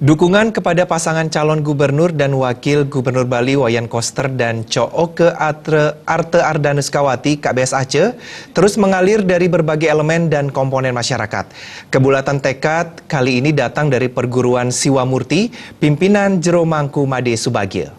Dukungan kepada pasangan calon gubernur dan wakil gubernur Bali Wayan Koster dan Cooke Arte Ardanuskawati KBS Aceh terus mengalir dari berbagai elemen dan komponen masyarakat. Kebulatan tekad kali ini datang dari perguruan Siwamurti, pimpinan Jero Mangku Made Subagio.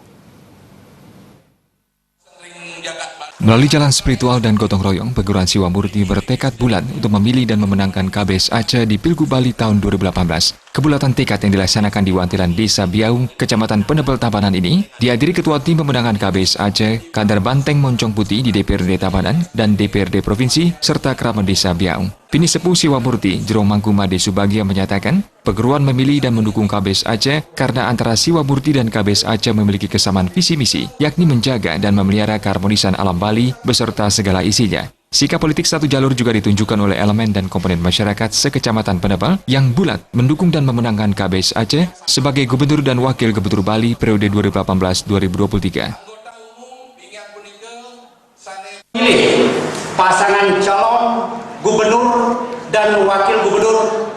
Melalui jalan spiritual dan gotong royong, perguruan Siwamurti bertekad bulat untuk memilih dan memenangkan KBS Aceh di Pilgub Bali tahun 2018. Kebulatan tekad yang dilaksanakan di Wantilan Desa Biaung, Kecamatan Penebel Tabanan ini dihadiri Ketua Tim Pemenangan KBS Aceh, Kadar Banteng Moncong Putih di DPRD Tabanan dan DPRD Provinsi, serta kerabat Desa Biaung. Bini Sepuh Siwamurti, Jero Mangku Made Subagio menyatakan, perguruan memilih dan mendukung KBS Aceh karena antara Siwamurti dan KBS Aceh memiliki kesamaan visi misi, yakni menjaga dan memelihara keharmonisan alam Bali beserta segala isinya. Sikap politik satu jalur juga ditunjukkan oleh elemen dan komponen masyarakat sekecamatan Penebel yang bulat mendukung dan memenangkan KBS Aceh sebagai Gubernur dan Wakil Gubernur Bali periode 2018-2023. Pilih pasangan calon gubernur dan wakil gubernur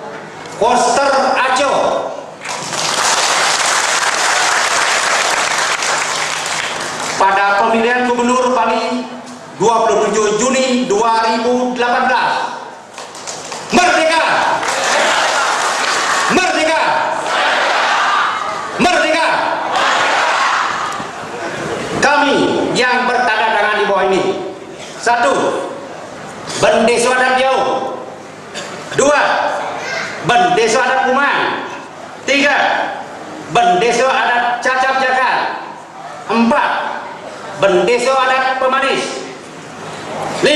Koster Aceh pada pemilihan gubernur Bali 27 Juni 2018. Merdeka! Merdeka! Merdeka! Kami yang bertanda tangan di bawah ini: 1. Bendeso Adat Biau. 2. Bendeso Adat Kumang. 3. Bendeso Adat Cacap Jakar. 4. Bendeso Adat Pemanis. 5.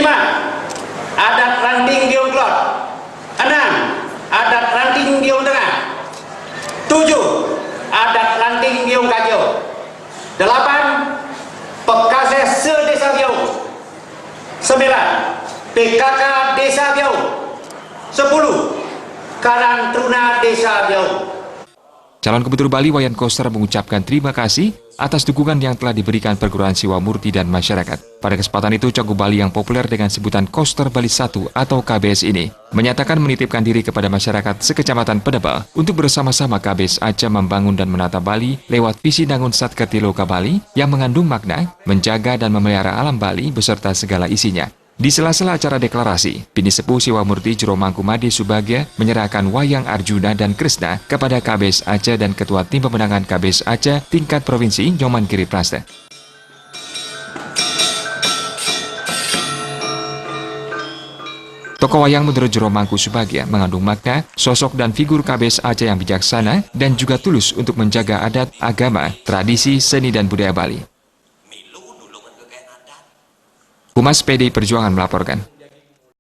Adat Ranting Biung Klot. 6. Adat Ranting Biung Tengah. 7. Adat Ranting Biung Kajo. 8. Pekase Se-Desa Biau. 9. PKK Desa Biau. 10. Karang Truna Desa Biau. Calon Gubernur Bali Wayan Koster mengucapkan terima kasih atas dukungan yang telah diberikan perguruan Siwamurti dan masyarakat. Pada kesempatan itu, Cagup Bali yang populer dengan sebutan Koster Bali 1 atau KBS ini menyatakan menitipkan diri kepada masyarakat sekecamatan Penebel untuk bersama-sama KBS Aceh membangun dan menata Bali lewat visi Dangun Satkertiloka Bali yang mengandung makna menjaga dan memelihara alam Bali beserta segala isinya. Di sela-sela acara deklarasi, Bini Sepuh Siwamurti Jero Mangku Made Subagio menyerahkan wayang Arjuna dan Krishna kepada KBS Aceh dan Ketua Tim Pemenangan KBS Aceh tingkat Provinsi Nyoman Kiri Praste. Tokoh wayang menurut Jero Mangku Subagio mengandung makna, sosok dan figur KBS Aceh yang bijaksana dan juga tulus untuk menjaga adat, agama, tradisi, seni dan budaya Bali. Humas PDI Perjuangan melaporkan.